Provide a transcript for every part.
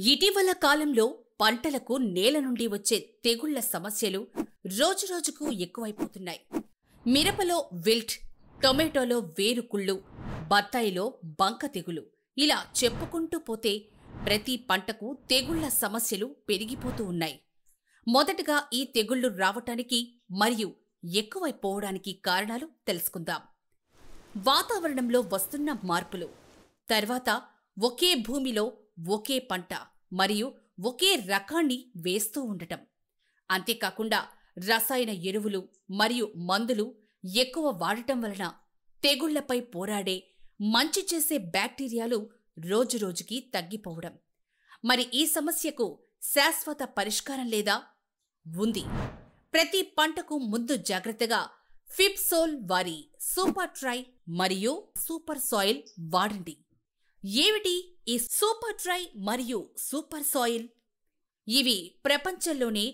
ఇటీవల కాలంలో పంటలకు నేల నుండి వచ్చే తెగుళ్ల సమస్యలు రోజురోజుకు ఎక్కువైపోతున్నాయి. మిరపలో విల్ట్, టొమాటోలో వేరుకుళ్ళు, బత్తాయిలో బంక తెగులు, ఇలా చెప్పుకుంటూ పోతే ప్రతి పంటకు తెగుళ్ల సమస్యలు పెరిగిపోతూ ఉన్నాయి. మొదటగా ఈ తెగుళ్లు రావటానికి మరియు ఎక్కువైపోవడానికి కారణాలు తెలుసుకుందాం. వాతావరణంలో వస్తున్న మార్పులు, తర్వాత ఒకే భూమిలో ఒకే పంట మరియు ఒకే రకాన్ని వేస్తూ ఉండటం, అంతేకాకుండా రసాయన ఎరువులు మరియు మందులు ఎక్కువ వాడటం వలన తెగుళ్లపై పోరాడే మంచి చేసే బ్యాక్టీరియాలు రోజురోజుకి తగ్గిపోవడం. మరి ఈ సమస్యకు శాశ్వత పరిష్కారం లేదా? ఉంది. ప్రతి పంటకు ముందు జాగ్రత్తగా ఫిబ్సోల్ వారి సూపర్ ట్రై మరియు సూపర్ సాయిల్ వాడండి. ఏమిటి ఈ సూపర్ ట్రై మరియు సూపర్ సాయిల్? ఇవి ప్రపంచంలోనే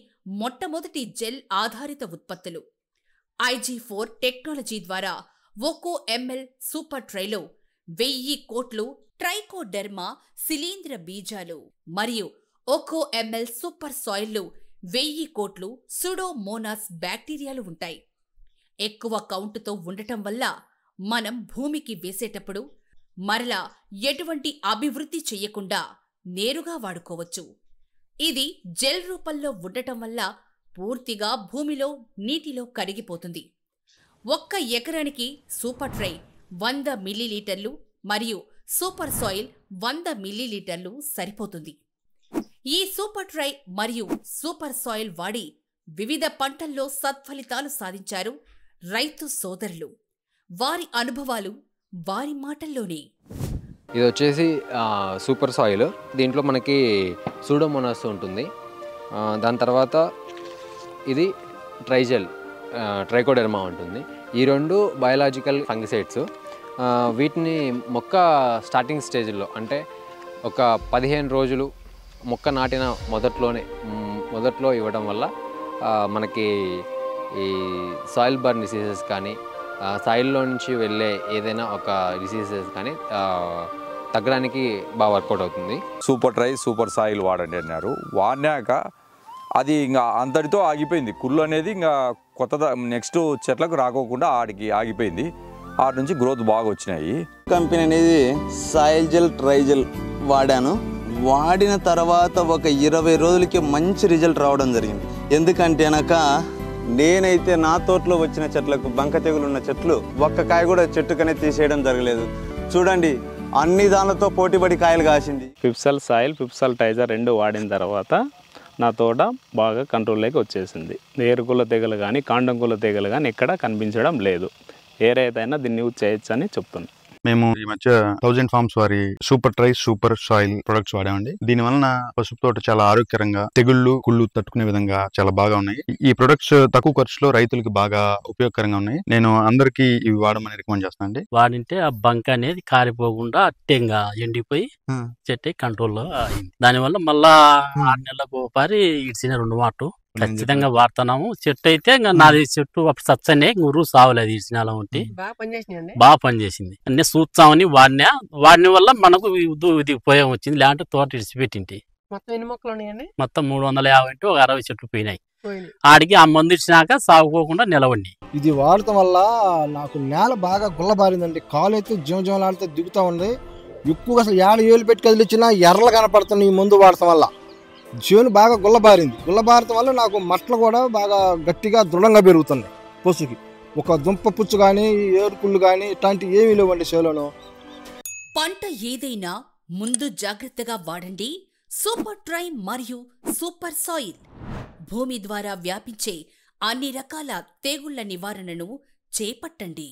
మొట్టమొదటి జెల్ ఆధారిత ఉత్పత్తులు. IG4 టెక్నాలజీ ద్వారా ఒక్కో ml సూపర్ ట్రైలో 1000 కోట్లు ట్రైకోడెర్మా శిలీంద్ర బీజాలు మరియు ఒక్కో ml సూపర్ సాయిల్లో 1000 కోట్లు సుడోమోనాస్ బ్యాక్టీరియాలు ఉంటాయి. ఎక్కువ కౌంటుతో ఉండటం వల్ల మనం భూమికి వేసేటప్పుడు మరలా ఎటువంటి అభివృద్ధి చెయ్యకుండా నేరుగా వాడుకోవచ్చు. ఇది జెల్ రూపంలో ఉండటం వల్ల పూర్తిగా భూమిలో నీటిలో కరిగిపోతుంది. 1 ఎకరానికి సూపర్ ట్రై 100 మిల్లీలీటర్లు మరియు సూపర్ సాయిల్ 100 మిల్లీలీటర్లు సరిపోతుంది. ఈ సూపర్ ట్రై మరియు సూపర్ సాయిల్ వాడి వివిధ పంటల్లో సత్ఫలితాలు సాధించారు రైతు సోదరులు. వారి అనుభవాలు వారి మాటల్లోనే. ఇది వచ్చేసి సూపర్ సాయిల్. దీంట్లో మనకి సూడోమోనాస్ ఉంటుంది. దాని తర్వాత ఇది ట్రైజెల్, ట్రైకోడెర్మా ఉంటుంది. ఈ రెండు బయలాజికల్ ఫంగిసైడ్స్. వీటిని మొక్క స్టార్టింగ్ స్టేజ్లో అంటే ఒక 15 రోజులు మొక్క నాటిన మొదట్లో ఇవ్వడం వల్ల మనకి ఈ సాయిల్ బర్న్ డిసీజెస్ కానీ సాయిల్లో నుంచి వెళ్ళే ఏదైనా ఒక డిసీజెస్ కానీ తగ్గడానికి బాగా వర్కౌట్ అవుతుంది. సూపర్ ట్రై సూపర్ సాయిల్ వాడండి అన్నారు. వాడినాక అది ఇంకా అంతటితో ఆగిపోయింది. కుళ్ళు అనేది ఇంకా కొత్త నెక్స్ట్ చెట్లకు రాకోకుండా ఆడికి ఆగిపోయింది. ఆడి నుంచి గ్రోత్ బాగా వచ్చినాయి. కంపెనీ అనేది సాయిల్ జెల్ ట్రైజెల్ వాడాను. వాడిన తర్వాత ఒక 20 రోజులకి మంచి రిజల్ట్ రావడం జరిగింది. ఎందుకంటే అనక నేనైతే నా తోటలో వచ్చిన చెట్లకు బంక తెగులు ఉన్న చెట్లు ఒక్క కాయ కూడా చెట్టుకనే తీసేయడం జరగలేదు. చూడండి, అన్ని దానితో పోటీపడి కాయలు కాసింది. ఫిబ్సల్ సాయిల్, ఫిబ్సల్ టైజర్ 2 వాడిన తర్వాత నా తోట బాగా కంట్రోల్లోకి వచ్చేసింది. ఏరుకుల తెగలు కానీ కాండంకుల తెగలు కానీ ఎక్కడ కనిపించడం లేదు. ఏ రైతైనా దీన్ని యూజ్ చేయొచ్చు అని చెప్తున్నాను. మేము ఈ మధ్య 1000 ఫార్మ్స్ వారి super tri super soil products వాడామండి. దీని వలన పసుపు తోట చాలా ఆరోగ్యకరంగా, తెగుళ్ళు కుళ్ళు తట్టుకునే విధంగా చాలా బాగా ఉన్నాయి. ఈ ప్రొడక్ట్స్ తక్కువ ఖర్చులో రైతులకి బాగా ఉపయోగకరంగా ఉన్నాయి. నేను అందరికి ఇవి వాడమని రికమెండ్ చేస్తాను అండి. వాడింటే ఆ బంక అనేది కారిపోకుండా అట్టెంగా ఎండిపోయి చెట్టు కంట్రోల్లో అయింది. దానివల్ల మళ్ళా 6 నెలలకు ఒకసారి ఇడిచిన 2 మాటలు ఖచ్చితంగా వాడుతున్నాము. చెట్టు అయితే ఇంకా నాది చెట్టు అప్పుడు సచ్చనే ఊరు సావలేదు. ఇడిచినాల ఉంటే బాగా పనిచేసింది. అన్నీ చూస్తామని వాడిన వల్ల మనకు ఇది ఉపయోగం వచ్చింది. లేదంటే తోట ఇడిచిపెట్టింటి మొత్తం 350 అంటే ఒక 60 చెట్లు పోయినాయి. ఆడికి ఆ మందు ఇచ్చినాక సాగుకోకుండా నిలవండి. ఇది వాడటం వల్ల నాకు నేల బాగా గుల్లబారిందండి. కాలు అయితే జీవజీవలాడితే దిగుతా ఉంది. ఎక్కువగా అసలు 50 ఏళ్ళు పెట్టి కదిలిచ్చినా ఎర్రలు కనపడుతున్నాయి. ఈ మందు వాడటం వల్ల చేను బాగా గుల్లబారింది. గుల్లబారటం వల్ల నాకు మట్టలు కూడా బాగా గట్టిగా దృఢంగా పెరుగుతున్నాయి. పసుకి ఒక దుంప పుచ్చు కానీ ఏరుకుళ్ళు కానీ ఇట్లాంటివి ఏమీ లేవండి చేలోను. పంట ఏదైనా ముందు జాగ్రత్తగా వాడండి సూపర్ ట్రై మరియు సూపర్ సాయిల్. భూమి ద్వారా వ్యాపించే అన్ని రకాల తెగుళ్ల నివారణను చేపట్టండి.